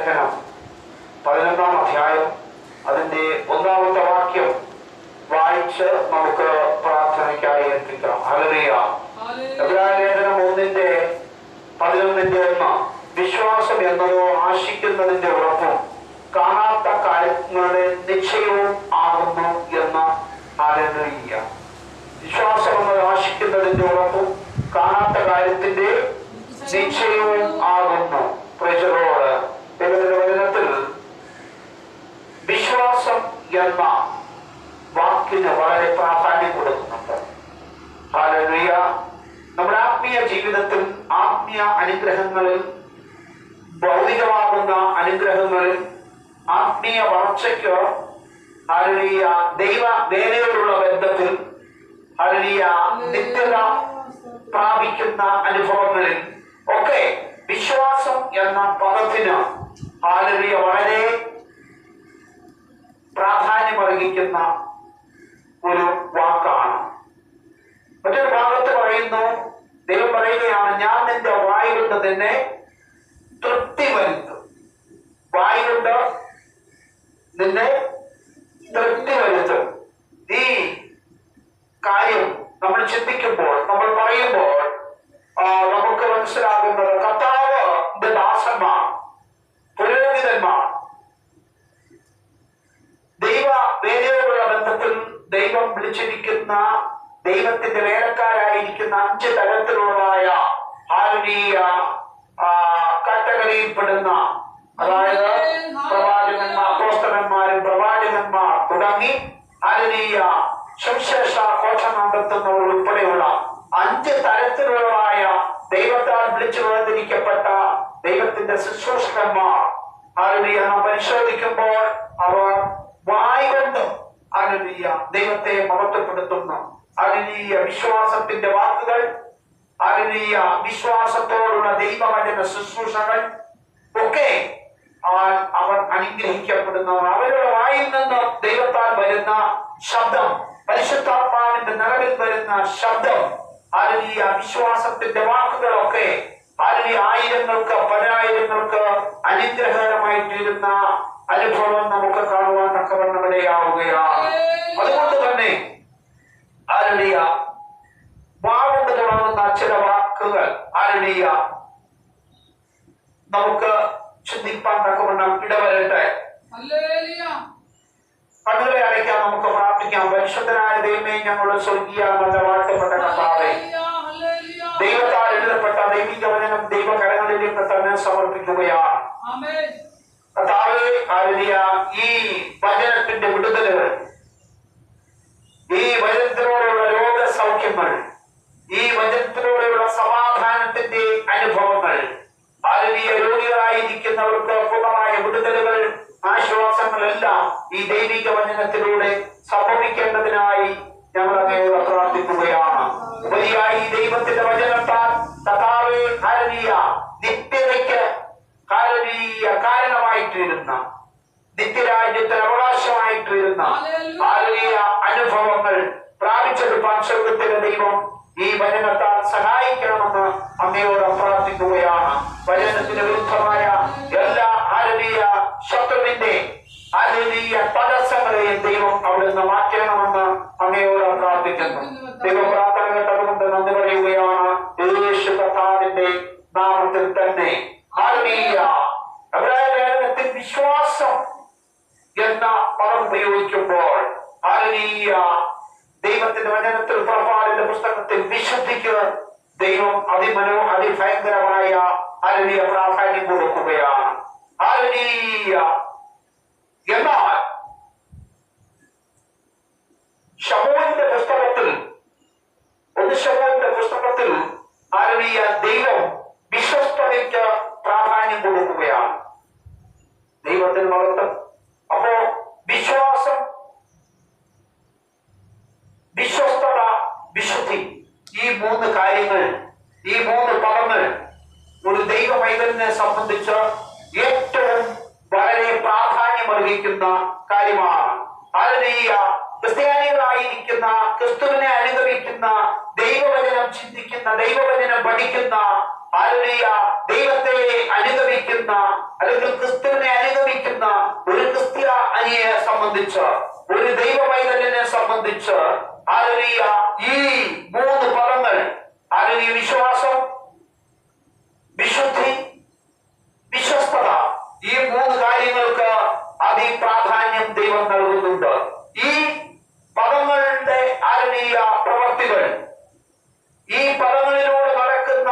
ലേഖനം 11-ാം അധ്യായം അതിന്റെ 1-ാമത്തെ വാക്യം വായിച്ച് നമുക്ക് പ്രാർത്ഥനയ്ക്കായി എത്തിക്കാം. ഹല്ലേലൂയ. എബ്രായ ലേഖനം 1:11 വിശ്വാസം എന്നതോ ആശിക്കുന്നതിന്റെ ഉറപ്പും കാണാത്ത കാര്യങ്ങളുടെ നിശ്ചയവും ആകുന്നു എന്ന്. ഹല്ലേലൂയ. വിശ്വാസം എന്നത് ആശിക്കുന്നതിന്റെ ഉറപ്പും കാണാത്ത കാര്യത്തിന്റെ നിശ്ചയവും ആകുന്നു. Praise the Lord. ദൈവത്തിന്റെ വചനത്തിൽ വിശ്വാസം എന്ന വാക്കിന് വളരെ പ്രാധാന്യം കൊടുക്കുന്നുണ്ട്. ഹല്ലേലൂയ. നമ്മുടെ ആത്മീയ ജീവിതത്തിൽ ആത്മീയ അനുഗ്രഹങ്ങളിൽ, ഭൗതികമാകുന്ന അനുഗ്രഹങ്ങളിൽ, ആത്മീയ വളർച്ചയ്ക്ക്, ഹല്ലേലൂയ, ദൈവ വേലയോടുള്ള ബന്ധത്തിൽ, ഹല്ലേലൂയ, നിത്യത പ്രാപിക്കുന്ന അനുഭവങ്ങളിൽ ഒക്കെ വിശ്വാസം എന്ന പദത്തിന്, ഹല്ലേലൂയ, വളരെ പ്രാധാന്യം അർഹിക്കുന്ന ഒരു വാക്കാണ്. മറ്റൊരു ഭാഗത്ത് പറയുന്നു, ദൈവം പറയുകയാണ്, ഞാൻ നിന്റെ വായ് കൊണ്ട് നിന്നെ തൃപ്തി വരുത്തും. വായ് കൊണ്ട് നിന്നെ തൃപ്തി വരുത്തും. ഈ കാര്യം നമ്മൾ ചിന്തിക്കുമ്പോൾ, നമ്മൾ പറയുമ്പോൾ നമുക്ക് മനസ്സിലാകുന്നത്, കർത്താവിന്റെ ദാസന്മാർ, പുരോഹിതന്മാർ, ദൈവ വേലയോടുള്ള ബന്ധത്തിൽ ദൈവം വിളിച്ചിരിക്കുന്ന, ദൈവത്തിന്റെ വേലക്കാരായിരിക്കുന്ന 5 തരത്തിലുള്ളതായ ഹല്ലേലൂയ കാറ്റഗറിയിൽപ്പെടുന്ന, അതായത് പ്രവാചകന്മാർ, അപ്പോസ്തലന്മാരും പ്രവാചകന്മാർ തുടങ്ങി ഹല്ലേലൂയ സുവിശേഷ ഘോഷണം നടത്തുന്നവർ ഉൾപ്പെടെയുള്ള 5 തരത്തിലുള്ളതായ ദൈവത്താൽ വിളിച്ചു വേർതിരിക്കപ്പെട്ട ദൈവത്തിന്റെ ശുശ്രൂഷകന്മാർ ഹല്ലേലൂയ നാം പരിശോധിക്കുമ്പോൾ അവർ വായ് കൊണ്ട് ഹല്ലേലൂയ ദൈവത്തെ മഹത്വപ്പെടുത്തുന്നു. ഹല്ലേലൂയ വിശ്വാസത്തിന്റെ വാക്കുകൾ, ഹല്ലേലൂയ വിശ്വാസത്തോടുള്ള ദൈവവചന ശുശ്രൂഷകൾ ഒക്കെ അവർ അനുഗ്രഹിക്കപ്പെടുന്നവർ. അവരുടെ വായിൽ നിന്ന് ദൈവത്താൽ വരുന്ന ശബ്ദം, പരിശുദ്ധാത്മാവിന്റെ നിറവിൽ വരുന്ന ശബ്ദം, ഹല്ലേലൂയ വിശ്വാസത്തിന്റെ വാക്കുകളൊക്കെ ഹല്ലേലൂയ ആയിരങ്ങൾക്ക്, പതിനായിരങ്ങൾക്ക് അനുഗ്രഹകരമായി തീരുന്ന അനുഭവം നമുക്ക് കാണുവാൻ തക്കവണ്ണം ഇടയാവുകയാണ്. അതുകൊണ്ട് തന്നെ ഹല്ലേലൂയ വാകൊണ്ട് തുടങ്ങുന്ന ചില വാക്കുകൾ ഹല്ലേലൂയ നമുക്ക് ചിന്തിപ്പാൻ തക്കവണ്ണം ഇടവരട്ടെ. കണ്ണുകളെ അടയ്ക്കാൻ നമുക്ക് പ്രാർത്ഥിക്കാം. പരിശുദ്ധനായ ദൈവമേ, ഞങ്ങളുടെ സ്വർഗീയ നല്ല വാഴ്ത്തപ്പെട്ട കർത്താവേ, ദൈവത്താൽ എഴുതപ്പെട്ട ദൈവിക വചനം ദൈവകരങ്ങളിലേക്ക് തന്നെ സമർപ്പിക്കുകയാണ്. കർത്താവേ, ഹല്ലേലൂയ, ഈ വചനത്തിന്റെ വിടുതലുകൾ, ഈ വചനത്തിലൂടെയുള്ള രോഗസൗഖ്യങ്ങൾ, ഈ വചനത്തിലൂടെയുള്ള സമാധാനത്തിന്റെ അനുഭവങ്ങൾ, ഹല്ലേലൂയ രോഗികളായിരിക്കുന്നവർക്ക് പൂർണ്ണമായ വിടുതലുകൾ, ആശ്വാസങ്ങളെല്ലാം ഈ ദൈവിക വചനത്തിലൂടെ സംഭവിക്കേണ്ടതിനായി ഞങ്ങൾ അങ്ങയോട് പ്രാർത്ഥിക്കുകയാണ്. ഉപരിയായി ദൈവത്തിന്റെ വചനത്താൽ കർത്താവേ, ഹല്ലേലൂയ നിത്യതയ്ക്ക് ഹല്ലേലൂയ കാരണമായിട്ടിരുന്ന, നിത്യരാജ്യത്തിന് അവകാശമായിട്ടിരുന്ന ഹല്ലേലൂയ അനുഭവങ്ങൾ പ്രാപിച്ചെടുപ്പാൻ സ്വർഗ്ഗത്തിലെ ദൈവം ഈ വചനത്താൽ സഹായിക്കണമെന്ന് അങ്ങയോട് പ്രാർത്ഥിക്കുകയാണ്. വചനത്തിന് വിരുദ്ധമായ എല്ലാ ഹല്ലേലൂയ ശത്രുവിന്റെ ഹല്ലേലൂയ തടസ്സങ്ങളെയും ദൈവം അവിടുന്ന് മാറ്റണമെന്ന് അങ്ങയോട് പ്രാർത്ഥിക്കുന്നു. ദൈവ പ്രാർത്ഥന കേട്ടതുകൊണ്ട് നന്ദി പറയുകയാണ്. യേശു കർത്താവിന്റെ നാമത്തിൽ തന്നെ. ഹല്ലേലൂയ. എബ്രായ ലേഖനത്തിൽ വിശ്വാസം എന്ന പദം ഉപയോഗിക്കുമ്പോൾ ഹല്ലേലൂയ ദൈവത്തിന്റെ വചനത്തിൽ, പുറപ്പാടിന്റെ പുസ്തകത്തിൽ വിശുദ്ധിക്ക് ദൈവം അതിഭയങ്കരമായ ഹല്ലേലൂയ പ്രാധാന്യം കൊടുക്കുകയാണ്. ഹല്ലേലൂയ. എന്നാൽ ശമൂവേലിന്റെ പുസ്തകത്തിൽ, 1 ശമൂവേലിന്റെ പുസ്തകത്തിൽ ഹല്ലേലൂയ ദൈവം വിശ്വസ്തതയ്ക്ക് പ്രാധാന്യം കൊടുക്കുകയാണ്. ദൈവത്തിന് മഹത്വം. അപ്പോ വിശ്വാസം, വിശ്വസ്തത, വിശുദ്ധി, ഈ 3 കാര്യങ്ങൾ, ഈ 3 പദങ്ങൾ ഒരു ദൈവ പൈതലിനെ സംബന്ധിച്ച് ഏറ്റവും വളരെ പ്രാധാന്യം അർഹിക്കുന്ന കാര്യമാണ്. ഹല്ലേലൂയ. ക്രിസ്ത്യാനികളായിരിക്കുന്ന, ക്രിസ്തുവിനെ അനുഗമിക്കുന്ന, ദൈവവചനം ചിന്തിക്കുന്ന, ദൈവവചനം പഠിക്കുന്ന, ഹല്ലേലൂയ ദൈവത്തെ അനുഗമിക്കുന്ന അനുഗമിക്കുന്ന അല്ലെങ്കിൽ ക്രിസ്തുവിനെ അനുഗമിക്കുന്ന ഒരു ക്രിസ്ത്യാനിയെ സംബന്ധിച്ച്, ഒരു ദൈവ പൈതലിനെ സംബന്ധിച്ച് ഹല്ലേലൂയ ഈ മൂന്ന് പദങ്ങൾ ഹല്ലേലൂയ വിശ്വാസം, വിശുദ്ധി, വിശ്വസ്തത, ഈ മൂന്ന് കാര്യങ്ങൾക്ക് അതിപ്രാധാന്യം ദൈവം നൽകുന്നുണ്ട്. ഈ പദങ്ങളുടെ ഹല്ലേലൂയ പ്രവർത്തികൾ, ഈ പദങ്ങളിലൂടെ നടക്കുന്ന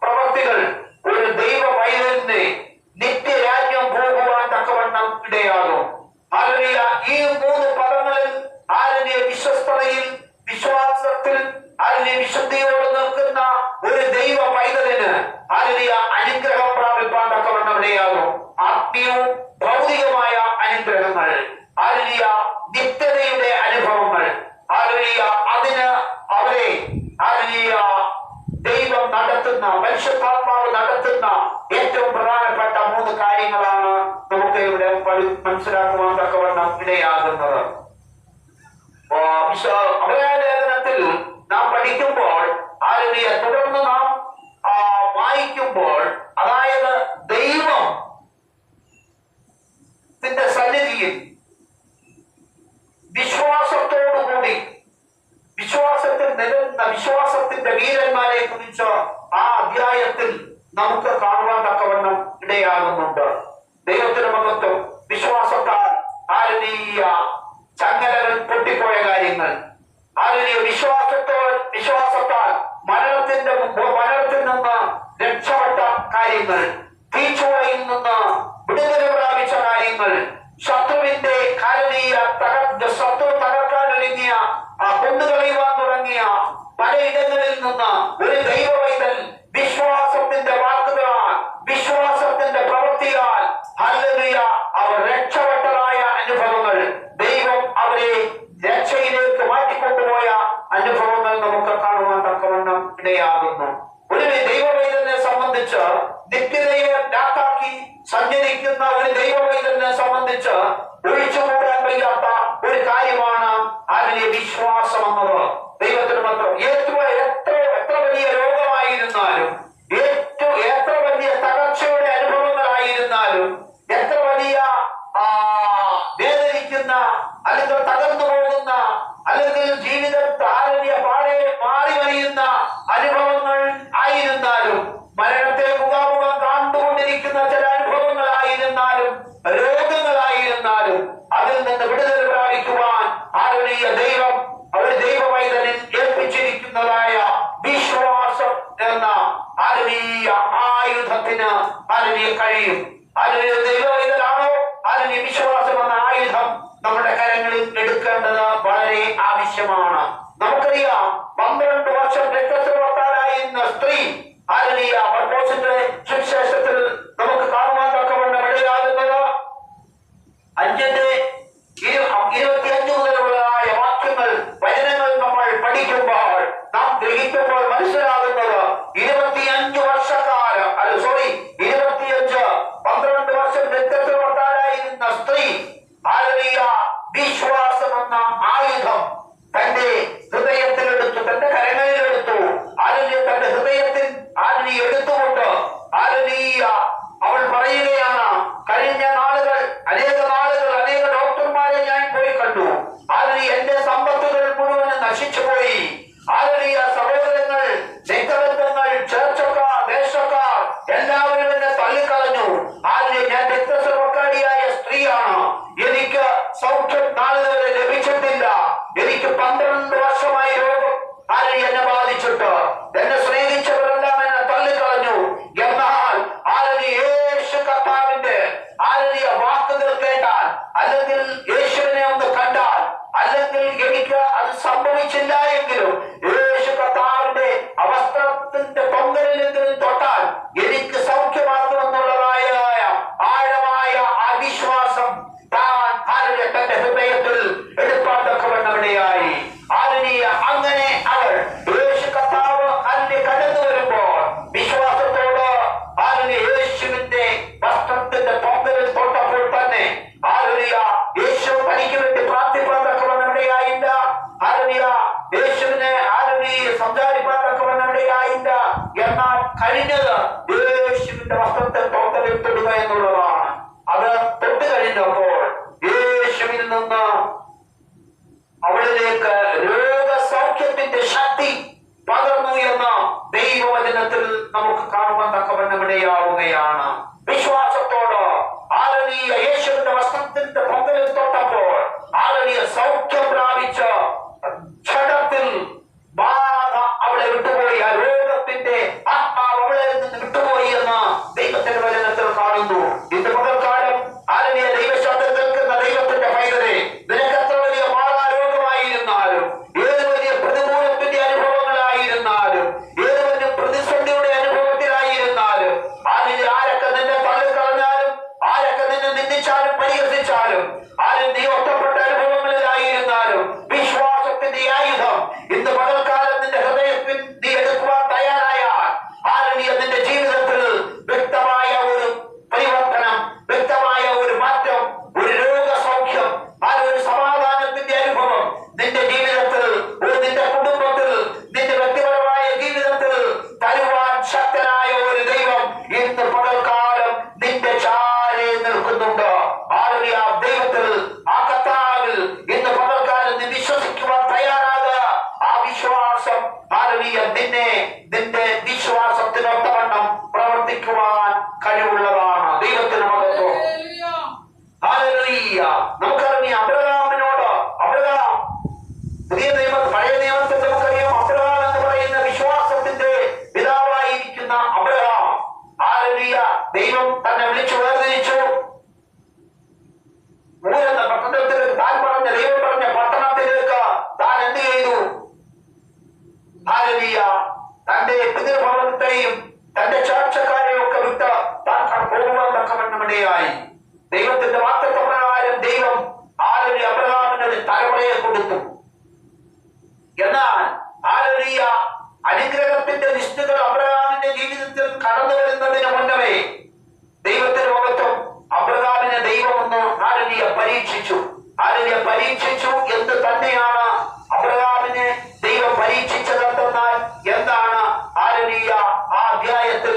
പ്രവർത്തികൾ ഒരു ദൈവ പൈതലിന് നിത്യരാജ്യം പോകുവാൻ തക്കവണ്ണം ഇടയാകും. ഹല്ലേലൂയ ഈ മൂന്ന് പദങ്ങളിൽ ഹല്ലേലൂയ വിശ്വസ്തതയിൽ, വിശ്വാസത്തിൽ, ഹല്ലേലൂയ വിശുദ്ധിയോട് നിൽക്കുന്ന ഒരു ദൈവ പൈതലിന് ഹല്ലേലൂയ അനുഗ്രഹം പ്രാപിപ്പാൻ തക്കവണ്ണം ഇടയാകും. ആത്മീയവും ഭൗതികമായ അനുഗ്രഹങ്ങൾ, ഹല്ലേലൂയ നിത്യതയുടെ അനുഭവങ്ങൾ, ഹല്ലേലൂയ അതിന് അവരെ ഹല്ലേലൂയ ദൈവം നടത്തുന്ന, പരിശുദ്ധാത്മാവ് നടത്തുന്ന ഏറ്റവും പ്രധാനപ്പെട്ട മൂന്ന് കാര്യങ്ങളാണ് നമുക്ക് ഇവിടെ മനസ്സിലാക്കുവാൻ തക്കവണ്ണം ഇടയാകുന്നത്. ലേഖനത്തിൽ നാം പഠിക്കുമ്പോൾ ഹല്ലേലൂയ തുടർന്ന് നാം വായിക്കുമ്പോൾ, അതായത് ദൈവത്തിന്റെ സന്നിധിയിൽ വിശ്വാസത്തോടുകൂടി വിശ്വാസത്തിൽ നിലനിന്ന വിശ്വാസത്തിന്റെ വീരന്മാരെ കുറിച്ച് ആ അധ്യായത്തിൽ നമുക്ക് കാണുവാൻ തക്കവണ്ണം ഇടയാകുന്നുണ്ട്. ദൈവത്തിന് മഹത്വം. വിശ്വാസത്താൽ ഹല്ലേലൂയ ചങ്ങലകൾ പൊട്ടിപ്പോയ കാര്യങ്ങൾ, ഹല്ലേലൂയ വിശ്വാസത്താൽ മരണത്തിൽ നിന്ന് രക്ഷപ്പെട്ട കാര്യങ്ങൾ, തീച്ചുളയിൽ നിന്ന് വിടുതല പ്രാപിച്ച കാര്യങ്ങൾ, ശത്രുവിന്റെ ഹല്ലേലൂയ ശത്രു തകർക്കാൻ ഒരുങ്ങിയ കൊന്നുകളയുവാൻ തുടങ്ങിയ പലയിടങ്ങളിൽ നിന്ന് ഒരു ദൈവ പൈതൽ വിശ്വാസത്തിന്റെ വാക്കുകളാൽ, വിശ്വാസത്തിന്റെ പ്രവൃത്തിയാൽ ഹല്ലേലൂയ അവർ രക്ഷപ്പെട്ടതായ അനുഭവങ്ങൾ, ദൈവം അവരെ രക്ഷയിലേക്ക് മാറ്റിക്കൊണ്ടുപോയ അനുഭവങ്ങൾ നമുക്ക് കാണുവാൻ തക്കവണ്ണം ഇടയാകുന്നു. ഒരു ദൈവ പൈതലിനെ സംബന്ധിച്ച്, നിത്യതയെ ലാക്കാക്കി സഞ്ചരിക്കുന്ന ഒരു ദൈവ പൈതലിനെ സംബന്ധിച്ച് ഒഴിച്ചുകൂടാൻ വയ്യാത്ത ഒരു കാര്യമാണ് അതിലെ വിശ്വാസം എന്നത്. ദൈവത്തിന് മാത്രം. എത്ര വലിയ രോഗമായിരുന്നാലും, എത്ര വലിയ തകർച്ചയുടെ അനുഭവങ്ങളായിരുന്നാലും, എത്ര വലിയ വേദനിക്കുന്ന അല്ലെങ്കിൽ തകർന്നു പോകുന്ന അല്ലെങ്കിൽ ജീവിതത്തിൽ പാടെ മാറി വരിയുന്ന അനുഭവങ്ങൾ ആയിരുന്നാലും, മരണത്തെ മുഖാമുഖം കണ്ടുകൊണ്ടിരിക്കുന്ന ചില അനുഭവങ്ങളായിരുന്നാലും, രോഗങ്ങളായിരുന്നാലും, അതിൽ നിന്ന് വിടുതൽ പ്രാപിക്കുവാൻ ഹല്ലേലൂയ ദൈവം അവർ ദൈവ പൈതലിൽ ഏൽപ്പിച്ചിരിക്കുന്നതായ വിശ്വാസം എന്ന ഹല്ലേലൂയ ആയുധത്തിന് ഹല്ലേലൂയ കഴിയും. ഹല്ലേലൂയ ദൈവ പൈതലാണോ ഹല്ലേലൂയ വിശ്വാസം എന്ന ആയുധം നമ്മുടെ കരങ്ങളിൽ എടുക്കേണ്ടത് വളരെ ആവശ്യമാണ്. നമുക്കറിയാം 12 വർഷം രക്തസ്രാവത്താലായിരുന്ന സ്ത്രീ ഹല്ലേലൂയ പത്രോസിന്റെ സുവിശേഷത്തിൽ നമുക്ക് കാണുവാൻ തക്കവണ്ണം ഇടയാകുന്നത് 5:25 മുതലുള്ളതായ വാക്യങ്ങൾ, വചനങ്ങൾ നമ്മൾ പഠിക്കുമ്പോൾ നാം ഗ്രഹിക്കുമ്പോൾ മനസ്സിലാകുന്നത് 25 വർഷക്കാലം 12 വർഷം രക്തസ്രാവത്താലായിരുന്ന സ്ത്രീ ഹല്ലേലൂയ വിശ്വാസം എന്ന ആയുധം തന്റെ ഹൃദയത്തിലെടുത്തു, തന്റെ കരങ്ങളിലെടുത്തു. ഹല്ലേലൂയ തന്റെ ഹൃദയത്തിൽ ഹല്ലേലൂയ എടുത്തുകൊണ്ട് ഹല്ലേലൂയ അവൾ പറയുകയാണ്, കഴിഞ്ഞ നാളുകൾ അനേക ഡോക്ടർമാരെ ഞാൻ പോയി കണ്ടു. ഹല്ലേലൂയ എന്റെ സമ്പത്തുകൾ മുഴുവൻ നശിച്ചുപോയി. ഹല്ലേലൂയ സഹോദരങ്ങൾ, രക്തബന്ധങ്ങൾ, ചേർച്ചക്കാർ, ദേശക്കാർ എല്ലാവരും എന്നെ തള്ളിക്കളഞ്ഞു. ഹല്ലേലൂയ ഞാൻ രക്തസ്രാവക്കാരിയായ സ്ത്രീയാണ്. എനിക്ക് സൗഖ്യം നാളുവരെ ലഭിച്ചിട്ടില്ല. എനിക്ക് 12 വർഷമായി രോഗം ഹല്ലേലൂയ എന്നെ ബാധിച്ചിട്ട്. എന്നെ സ്നേഹിച്ചവരെല്ലാം എന്നെ തള്ളിക്കളഞ്ഞു. എന്നാൽ ഹല്ലേലൂയ യേശു കർത്താവിന്റെ ഹല്ലേലൂയ വാക്കുകൾ കേട്ടാൽ, അല്ലെങ്കിൽ യേശുവിനെ ഒന്ന് കണ്ടാൽ, അല്ലെങ്കിൽ എനിക്ക് അത് സംഭവിച്ചില്ല എങ്കിലും യേശു കർത്താവിന്റെ വസ്ത്രത്തിന്റെ തൊങ്ങലിലെങ്കിലും തൊട്ടാൽ എനിക്ക് സൗഖ്യമാക്കുമെന്നുള്ളതായ ആഴമായ ആ വിശ്വാസം താൻ ഹല്ലേലൂയ തന്റെ ഹൃദയത്തിൽ എടുപ്പാൻ തക്കവണ്ണമിടയായി. ഹല്ലേലൂയ അങ്ങനെ അവൾ യേശു കർത്താവ് ഹല്ലേലൂയ കടന്നു വരുമ്പോൾ വിശ്വാസത്തോട് ഹല്ലേലൂയ യേശുവിന്റെ വസ്ത്രത്തിന്റെ തൊങ്ങലിൽ തൊട്ടപ്പോൾ തന്നെ ഹല്ലേലൂയ യേശു തൊടുക എന്നുള്ളതാണ്. അത് തൊട്ട് കഴിഞ്ഞപ്പോൾ യേശുവിൽ നിന്ന് അവളിലേക്ക് രോഗസൗഖ്യത്തിന്റെ ശക്തി പകർന്നു എന്ന് ദൈവവചനത്തിൽ നമുക്ക് കാണുവാൻ തക്കവണ്ണമിടയാവുകയാണ്. വിശ്വാസത്തോട് ആലനീയ യേശുവിന്റെ വസ്ത്രത്തിന്റെ പൊങ്കലിൽ തൊട്ടപ്പോൾ ആലനീയ സൗഖ്യം പ്രാപിച്ച ക്ഷണത്തിൽ ബാധ അവളെ വിട്ടുപോയി. ആ രോഗത്തിന്റെ ആത്മാവ് അവളെ നിന്ന് വിട്ടുപോയി എന്ന് ദൈവത്തിന്റെ വചനത്തിൽ കാണുന്നു. ഇന്ന് പകൽക്കാലം ആലനീയ ദൈവശബ്ദം കേൾക്കുന്ന ദൈവത്തിന്റെ പൈതലെ, നിനക്ക് എത്ര വലിയ മാറാരോഗമായിരുന്നാലും, ഏത് വലിയ പ്രതികൂലത്തിന്റെ അനുഭവങ്ങളായിരുന്നാലും, ഏത് വലിയ പ്രതിസന്ധിയുടെ അനുഭവത്തിലായിരുന്നാലും, അതിന് ആരൊക്കെ നിന്നെ തള്ളിക്കളഞ്ഞാലും, ആരൊക്കെ നിന്നെ നിന്ദിച്ചാലും പരിഹസിച്ചാലും, ആരും നീ ഒറ്റപ്പെട്ട അനുഭവങ്ങളിലായിരുന്നാലും, വിശ്വാസത്തിന്റെ ആയുധം ഇന്ന് പകൽക്കാലം നിന്റെ ഹൃദയത്തിൽ നീ എടുക്കുവാൻ തയ്യാറായാൽ ആലനീയ നിന്റെ ജീവിതത്തിൽ വ്യക്തമായ ഒരു പരിവർത്തനം, വ്യക്തമായ ഒരു മാറ്റം, ഒരു രോഗസൗഖ്യം, ആ ഒരു സമാധാനത്തിന്റെ അനുഭവം നിന്റെ ജീവിതത്തിൽ, നിന്റെ കുടുംബത്തിൽ, നിന്റെ വ്യക്തിപരമായ ജീവിതത്തിൽ തരുവാൻ ശക്തനായ ഒരു ദൈവം ഇന്ന് പകൽക്കാലം നിന്റെ ചാരെ നിൽക്കുന്നുണ്ട്. ആലനീയ ദൈവത്തിൽ, ആ കർത്താവിൽ ഇന്ന് പകൽക്കാലം നീ വിശ്വസിക്കുവാൻ തയ്യാറാകുക. ആ വിശ്വാസം ആലനീയ നിന്റെ വിശ്വാസത്തിനൊത്തവണ്ണം പ്രവർത്തിക്കുവാൻ കഴിവുള്ളതാണ്. ദൈവത്തിന് മഹത്വം. ഹല്ലേലൂയ. നമുക്കറിയാം അബ്രഹാമിനോട്, അബ്രഹാം പഴയ നിയമത്തിൽ നമുക്കറിയാം, അബ്രഹാം എന്ന് പറയുന്ന വിശ്വാസത്തിന്റെ പിതാവായിരിക്കുന്ന അബ്രഹാം, ഹല്ലേലൂയ, ദൈവം തന്നെ വിളിച്ചു വേർതിരിച്ചു. പട്ടണത്തിലേക്ക് താൻ പറഞ്ഞ ദൈവം പറഞ്ഞ പട്ടണത്തിലേക്ക് താൻ എന്ത് ചെയ്തു? ഹല്ലേലൂയ, തന്റെ പിതൃഭവനത്തെയും തന്റെ ചാർച്ചക്കാരെയും ഒക്കെ വിട്ട് താൻ പോകുവാൻ തക്കവണ്ണമിടയായി. ദൈവത്തിന്റെ വാഗ്ദത്തപ്രകാരം ദൈവം ഹല്ലേലൂയ അബ്രഹാമിന് ഒരു തലമുറയെ കൊടുത്തു. എന്നാൽ ഹല്ലേലൂയ അനുഗ്രഹത്തിന്റെ നിഷ്ഠകൾ അബ്രഹാമിന്റെ ജീവിതത്തിൽ കടന്നു വരുന്നതിന് മുന്നമേ ദൈവത്തിന്റെ മഹത്വം അബ്രഹാമിനെ ദൈവം ഒന്ന് ഹല്ലേലൂയ പരീക്ഷിച്ചു. ഹല്ലേലൂയ പരീക്ഷിച്ചു എന്ന് തന്നെയാണ് അബ്രഹാമിനെ ദൈവം പരീക്ഷിച്ചതെന്നാൽ എന്താണ് ഹല്ലേലൂയ ആ അധ്യായത്തിൽ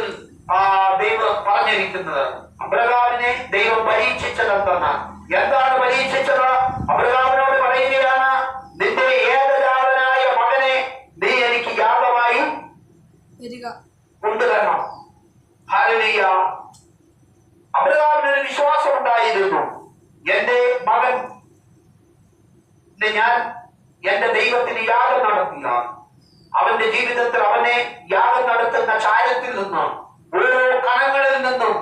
ദൈവം പറഞ്ഞിരിക്കുന്നത്? അബ്രഹാമിനെ ദൈവം പരീക്ഷിച്ചതെന്നാൽ എന്താണ് പരീക്ഷിച്ചത്? അബ്രഹാമിനോട് പറയുകയാണ്, നിന്റെ ഏകജാതനായ മകനെ നീ എനിക്ക് യാഗമായി കൊണ്ടുവരണം. ഹല്ലേലൂയ. അബ്രഹാമിനൊരു വിശ്വാസം ഉണ്ടായിരുന്നു, എന്റെ മകൻ ഞാൻ എന്റെ ദൈവത്തിന് യാഗം നടത്തില്ല. അവന്റെ ജീവിതത്തിൽ അവനെ യാഗം നടത്തുന്ന ചാരത്തിൽ നിന്നും ഓരോ കണങ്ങളിൽ നിന്നും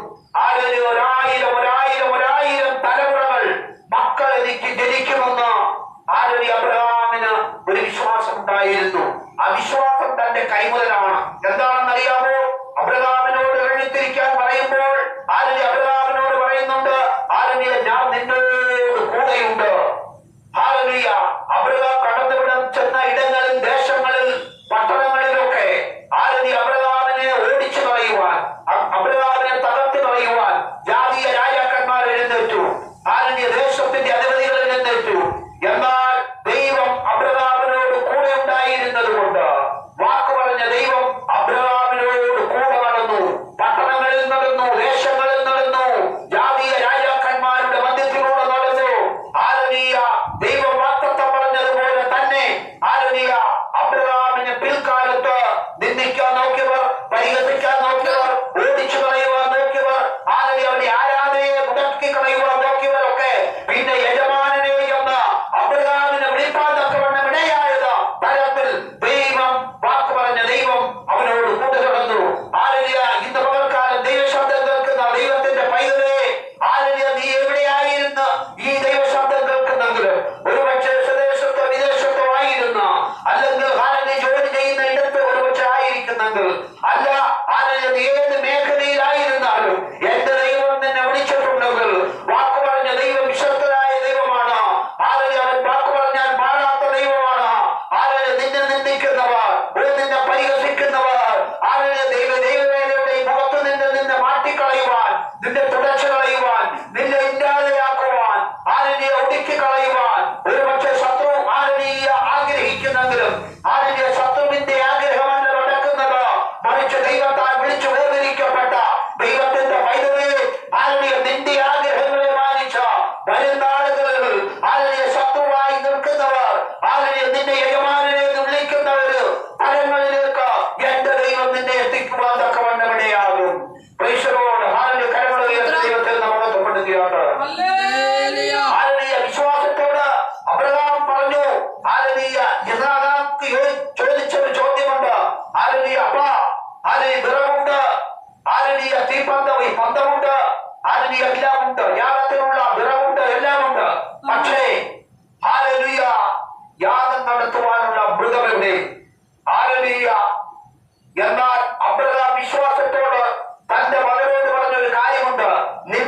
ഒരായിരം തലമുറകൾ മക്കൾ എനിക്ക് ജനിക്കുമെന്ന് അബ്രഹാമിന് ഒരു വിശ്വാസം ഉണ്ടായിരുന്നു. ആ വിശ്വാസം തന്റെ കൈമുതലാണ്. എന്താണെന്നറിയാമോ? അബ്രഹാമിനോട് എഴുത്തിരിക്കാൻ പറയുമ്പോൾ അബ്രഹാമിനോട് പറയുന്നുണ്ട്, ഞാൻ നിന്നോട് കൂടെയുണ്ട്. ഹല്ലേലൂയ. അബ്രഹാം കടന്നുവിടാൻ ചെന്ന ഇടങ്ങളിൽ, ദേശങ്ങളിൽ, പട്ടണങ്ങളിലൊക്കെ അബ്രഹാമിനെ ഓടിച്ചു കളയുവാൻ, അബ്രഹാമിനെ തകർത്ത് കളയുവാൻ ജാതീയ രാജാക്കന്മാർ എഴുന്നേറ്റു. ദേശത്തിന്റെ അധിപതികൾ എഴുന്നേറ്റു. എന്നാൽ ദൈവം അബ്രഹാമിനോട് കൂടെ ഉണ്ടായിരുന്നത് കൊണ്ട്, വാക്ക് പറഞ്ഞ ദൈവം അബ്രഹാമിനോട് കൂടെ നടന്നു. പട്ടണങ്ങളിൽ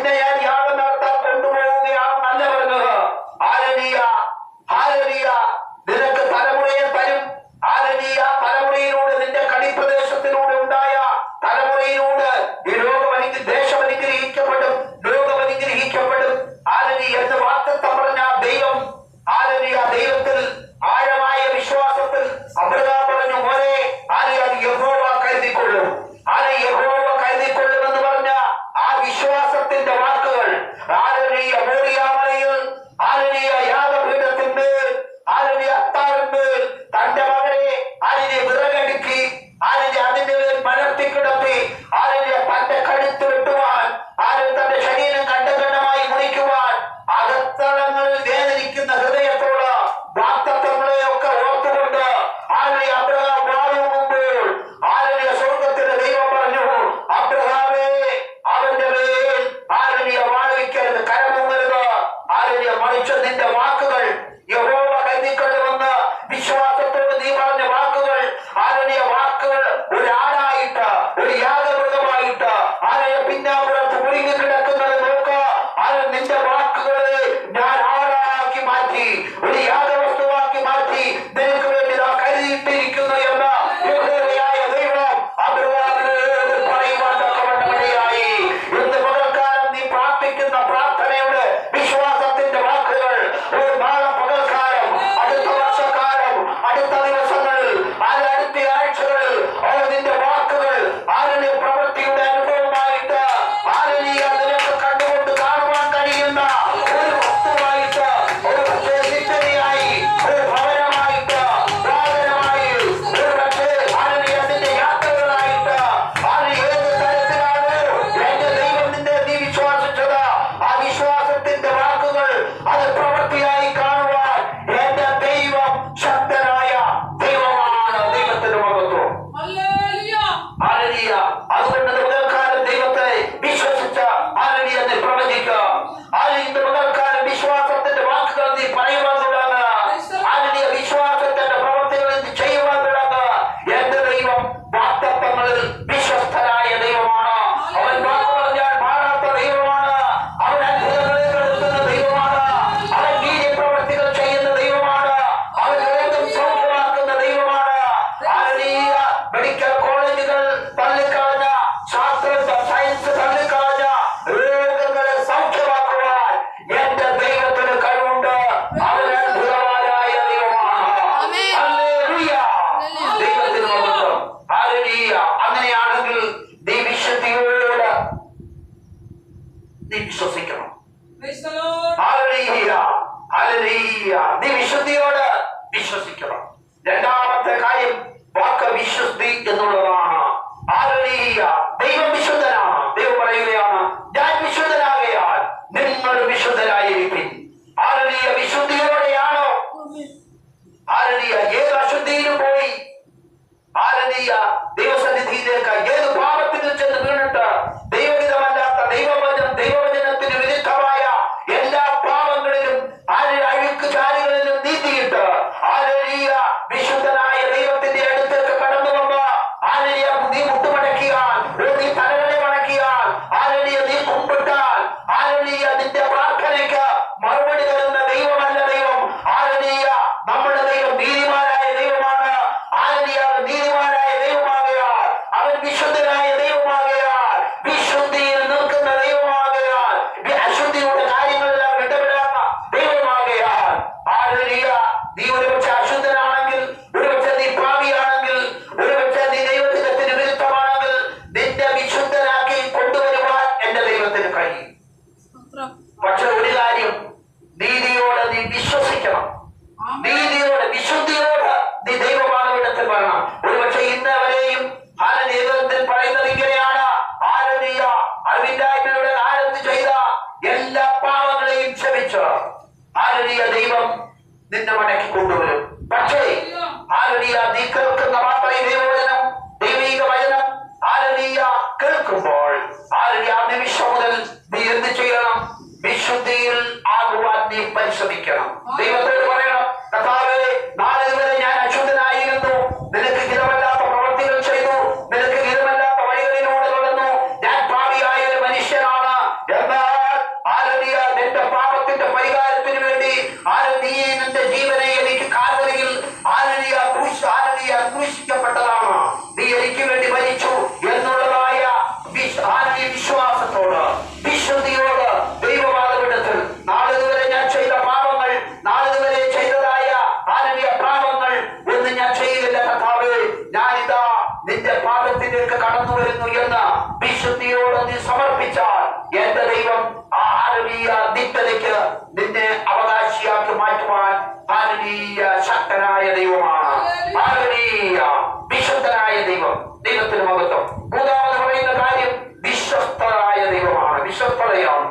നിന്നെ ഞാൻ യാഗം നടത്താൻ കൊണ്ടുപോവുകയാണെന്നല്ല പറഞ്ഞത്. Hallelujah, hallelujah. നിനക്ക് തലമുറയെ തരും. ഹല്ലേലൂയ. തലമുറയിലൂടെ നിന്റെ കടിപ്രദേശത്തിലൂടെ ഉണ്ടായ തലമുറയിലൂടെ ഈ ദേശം അനുഗ്രഹിക്കപ്പെടും, ലോകം അനുഗ്രഹിക്കപ്പെടും. ഹല്ലേലൂയ എന്ന് വാഗ്ദത്തം പറഞ്ഞ ദൈവം, ഹല്ലേലൂയ, ദൈവത്തിൽ ആഴമായ വിശ്വാസത്തിൽ അബ്രഹാം പറഞ്ഞു, മോനെ, ഹല്ലേലൂയ, യഹോവ കരുതിക്കൊള്ളും, യഹോവ കരുതിക്കൊള്ളുമെന്ന് പറഞ്ഞ ആ വിശ്വാസത്തിന്റെ വാക്കുകൾ ഹല്ലേലൂയ മോറിയാമലയിൽ, ഹല്ലേലൂയ, യാഗപീഠത്തിന്മേൽ, ഹല്ലേലൂയ, അത്താഴത്തിന്മേൽ തന്റെ മകനെ ഹല്ലേലൂയ വിറകടുക്കി, ഹല്ലേലൂയ അതിന്റെ മേൽ മലർത്തി കിടത്തി, ഹല്ലേലൂയ തന്റെ കഴുത്ത് വെട്ടുവാൻ, ഹല്ലേലൂയ തന്റെ ശരീരം ഖണ്ഡഖണ്ഡമായി മുറിക്കുവാൻ, അകത്തളങ്ങളിൽ വേദനിക്കുന്ന ഹൃദയത്തോട് വാഗ്ദത്തങ്ങളെ ഒക്കെ ഓർത്തുകൊണ്ട് ഹല്ലേലൂയ അബ്രഹാം വാളുമ്പോൾ, ഹല്ലേലൂയ സ്വർഗ്ഗത്തിന്റെ ദൈവം പറഞ്ഞു, അബ്രഹാമേ, അവന്റെ മേൽ ഹല്ലേലൂയ വാൾ വയ്ക്കരുത്, കരമൂങ്ങരുത്, ഹല്ലേലൂയ, മറിച്ച് നിന്റെ വാക്കുകൾ യഹോവ കരുതിക്കൊള്ളുമെന്ന് വിശ്വാസത്തോട് നീ പറഞ്ഞ വാക്കുകൾ, ഹല്ലേലൂയ, വാക്കുകൾ ഒരു ആടായിട്ട്, ഒരു യാഗമൃഗമായിട്ട്, ഹല്ലേലൂയ പിന്നാമ്പുറത്ത് മുഴുകി കിടക്കുന്നത് നോക്ക്. ഹല്ലേലൂയ നിന്റെ വാക്കുകളെ ഞാൻ ആടാക്കി മാറ്റി, ഒരു യാഗവസ്തുവാക്കി മാറ്റി നിനക്ക് വേണ്ടി കരുതിയിട്ടിരിക്കുന്നു എന്ന് യഹോവയായ ദൈവം അബ്രഹാമിനോട് പറയുവാൻ തക്കവണ്ണമിടയായി. ഇന്ന് പകൽക്കാലം നീ പ്രാർത്ഥിക്കുന്ന പ്രാർത്ഥനയുടെ വിശ്വാസത്തിന്റെ വാക്കുകൾ ഒരു നാളെ പകൽക്കാലം, അടുത്ത വർഷക്കാലം, അടുത്ത ദിവസങ്ങളിൽ, അടുത്ത ആഴ്ചകളിൽ നിന്റെ വാക്കുകൾ ആരുടെ പ്രവൃത്തിയുടെ അനുഭവമായിട്ട്, ആരുടെ നിനക്ക് കണ്ടുകൊണ്ട് കാണുവാൻ കഴിയുന്ന ഒരു വസ്തുവായിട്ട്, ഒരു ചിന്തയായി, ഒരു ഭവനമായിട്ട്, വാഹനമായി, ഒരു പക്ഷേ അതിന്റെ യാത്രകളായിട്ട്, ഏത് തരത്തിലാണ് എന്റെ ദൈവം നീ വിശ്വാസിച്ചത്, ആ വിശ്വാസത്തിന്റെ വാക്കുകൾ അത് പ്രവൃത്തിയായി കാണുവാൻ എന്റെ ദൈവം ശക്തനായ ദൈവമാണ്. ദൈവത്തിന്റെ മഹത്വം. ഹല്ലേലൂയ. അതുകൊണ്ട് പകൽക്കാലം ദൈവത്തെ വിശ്വസിച്ച ഹല്ലേലൂയ നീ പ്രവചിക്കുക. ഹല്ലേലൂയ പകൽക്കാലം വിശ്വാസത്തിന്റെ വാക്കുകൾ നീ പറയുവാൻ തുടങ്ങുക. ഹല്ലേലൂയ വിശ്വാസത്തിന്റെ പ്രവൃത്തികൾ നീ ചെയ്യുവാൻ തുടങ്ങുക. എന്റെ ദൈവം വാഗ്ദത്തങ്ങളിൽ വിശ്വസ്തനായ ദൈവമാണ്. അവൻ വാക്ക് പറഞ്ഞാൽ മാറാത്ത ദൈവമാണ്. അവൻ അത്ഭുതങ്ങളെ നടത്തുന്ന ദൈവമാണ്. അവൻ വീര്യപ്രവൃത്തികൾ ചെയ്യുന്ന ദൈവമാണ്. അവൻ രോഗം സൗഖ്യമാക്കുന്ന ദൈവമാണ്. ഹല്ലേലൂയ. മെഡിക്കൽ കോളേജുകൾ തള്ളിക്കളഞ്ഞ, സയൻസ് തള്ളിക്കളഞ്ഞ രോഗങ്ങളെ സൗഖ്യമാക്കുവാൻ എന്റെ ദൈവത്തിന് കഴിവുണ്ട്. അവൻ അത്ഭുതവാനായ ദൈവമാണ്. ഹല്ലേലൂയ. ദൈവത്തിന് മഹത്വം. ഹല്ലേലൂയ. അങ്ങനെയാണെങ്കിൽ നീ വിശുദ്ധിയോട് നീ വിശ്വസിക്കണം. Hallelujah, hallelujah. നീ വിശുദ്ധിയോട് വിശ്വസിക്കണം. രണ്ടാമത്തെ കാര്യം വാക്ക് വിശുദ്ധി എന്നുള്ളതാണ്. ഹല്ലേലൂയ. ദൈവം വിശുദ്ധനാണ്. ദൈവം പറയുകയാണ്, ഞാൻ വിശുദ്ധനാകയാൽ നിങ്ങൾ വിശുദ്ധരായിരിക്കും. ഹല്ലേലൂയ. വിശുദ്ധിയോടെയാണോ? ഹല്ലേലൂയ. ഏത് അശുദ്ധിയിലും പോയി ഹല്ലേലൂയ ദൈവസന്നിധിയിലേക്ക് ഏത് പാപത്തിൽ ചെന്ന് വീണിട്ട് ദൈവഹിതമല്ലാത്ത ദൈവവചനത്തിന് വിരുദ്ധമായ എല്ലാ പാപങ്ങളിലും അഴുക്ക് ചാലുകളിലും നീന്തിയിട്ട് ഹല്ലേലൂയ വിശുദ്ധനായ ദൈവത്തിന്റെ അടുത്തേക്ക് കടന്നു വന്ന് ഹല്ലേലൂയ നീ മുട്ടുമടക്കിയാൽ, നീ തലകളെ മടക്കിയാൽ, ഹല്ലേലൂയ നീ കുമ്പിട്ടാൽ, ഹല്ലേലൂയ നിന്റെ പ്രാർത്ഥനയ്ക്ക് മറുപടി തരുന്ന ദൈവമല്ല ദൈവം. ഹല്ലേലൂയ നമ്മുടെ ദൈവം നീതിമാനായ ദൈവമാണ്. ഹല്ലേലൂയ നീതിമാനായ ദൈവമാകയാൽ, അവൻ വിശുദ്ധനായ ദൈവമാകയാൽ, വിശുദ്ധിയിൽ നിൽക്കുന്ന ദൈവമാകയാൽ, അശുദ്ധിയുടെ കാര്യങ്ങളെല്ലാം ഇടപെടാത്ത ദൈവമാകയാൽ, ഹല്ലേലൂയ നീ ഒരുപക്ഷെ അശുദ്ധനാണെങ്കിൽ, ഒരുപക്ഷെ നീ പാപിയാണെങ്കിൽ, ഒരുപക്ഷെ നീ ദൈവഹിതത്തിന് വിരുദ്ധമാണെങ്കിൽ, നിന്നെ വിശുദ്ധനാക്കി കൊണ്ടുവരുവാൻ എന്റെ ദൈവത്തിന് കഴിയും. പക്ഷെ ഒരു കാര്യം, നീതിയോടെ നീ വിശ്വസിക്കണം. നീതിയോടെ, വിശുദ്ധിയോട് നീ ദൈവമാനവിടത്തിൽ വരണം. ഒരുപക്ഷെ ഇന്നവരെയും ദൈവത്തിൽ പറയുന്നത് ഇങ്ങനെയാണ്, ഹല്ലേലൂയ അറിവില്ലായ്മയുടെ കാലത്ത് ചെയ്ത എല്ലാ പാവങ്ങളെയും ക്ഷമിച്ച് ഹല്ലേലൂയ ദൈവം നിന്നെ മടക്കി കൊണ്ടുവരും. പക്ഷേ ഹല്ലേലൂയ നീ കേൾക്കുന്ന മാത്രമേ ദൈവവചനം, ദൈവിക വചനം ഹല്ലേലൂയ കേൾക്കുമ്പോൾ ഹല്ലേലൂയ ആ നിമിഷം മുതൽ നീ എന്ത് ചെയ്യണം? വിശുദ്ധിയിൽ ആകുവാൻ നീ പരിശ്രമിക്കണം. ദൈവത്തോട് പറയണം, കർത്താവേ, നാളിതുവരെ ഞാൻ അശുദ്ധനായിരുന്നു, നിനക്ക് ഹിതമല്ലാത്ത പ്രവൃത്തികൾ ചെയ്തു, നിനക്ക് ഹിതമല്ലാത്ത വഴികളിലൂടെ നടന്നു, ഞാൻ പാപിയായ ഒരു മനുഷ്യനാണ്. എന്നാൽ വിശുദ്ധിയോട് ദൈവമാതവിടത്തിൽ നാളിതുവരെ ഞാൻ ചെയ്ത പാപങ്ങൾ, നാളിതുവരെ ചെയ്തതായ ആരണ്യ പാപങ്ങൾ ഒന്നും ഞാൻ ചെയ്യുന്നില്ല കർത്താവേ, ഞാനിതാ നിന്റെ പാദത്തിലേക്ക് കടന്നു വരുന്നു എന്ന് വിശുദ്ധിയോട് നീ സമർപ്പിച്ചാൽ എന്റെ ദൈവം ആ ആരനീയ നിത്യതയ്ക്ക് നിന്നെ അവകാശിയാക്കി മാറ്റുവാൻ ആരനീയ ശക്തനായ ദൈവമാണ്. ആരനീയ വിശുദ്ധനായ ദൈവം. ദൈവത്തിന് മഹത്വം. മൂന്നാമത് പറയുന്ന കാര്യം വിശ്വസ്തനായ ദൈവമാണ്, വിശ്വസ്തതയാണ്.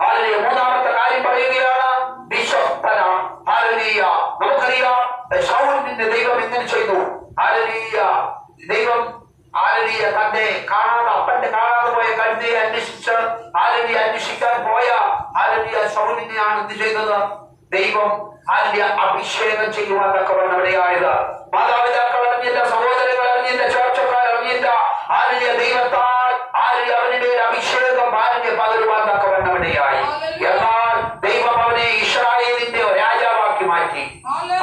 ആരനീയ മൂന്നാമത്തെ കാര്യം പറയുകയാണ് വിശ്വസ്തന. ആരനീയ നമുക്കറിയാം ശൗലിന്റെ ദൈവം എങ്ങനെ ചെയ്തു. ആരനീയ ദൈവം ആരനീയ തന്റെ കാണാതെ അപ്പന്റെ കാണാതെ പോയ കഴുതയെ അന്വേഷിച്ച് ആരനീയ അന്വേഷിക്കാൻ പോയ ആരനീയ ശൗലിനെയാണ് എന്ത് ചെയ്തത്? ദൈവം ആരനീയ അഭിഷേകം ചെയ്യുവാൻ തക്കവണ്ണം ഇടയായത്. മാതാപിതാക്കൾ അറിഞ്ഞില്ല, സഹോദരങ്ങൾ അറിഞ്ഞില്ല, ചർച്ചക്കാർ അറിഞ്ഞില്ല. ആരനീയ ദൈവത്താൽ ആരനീയ അവന്റെ അഭിഷേകം ആരനീയ പകരുവാൻ തക്കവണ്ണം ഇടയായി. എന്നാൽ ദൈവം അവനെ ഇസ്രായേലിന്റെ രാജാവാക്കി മാറ്റി.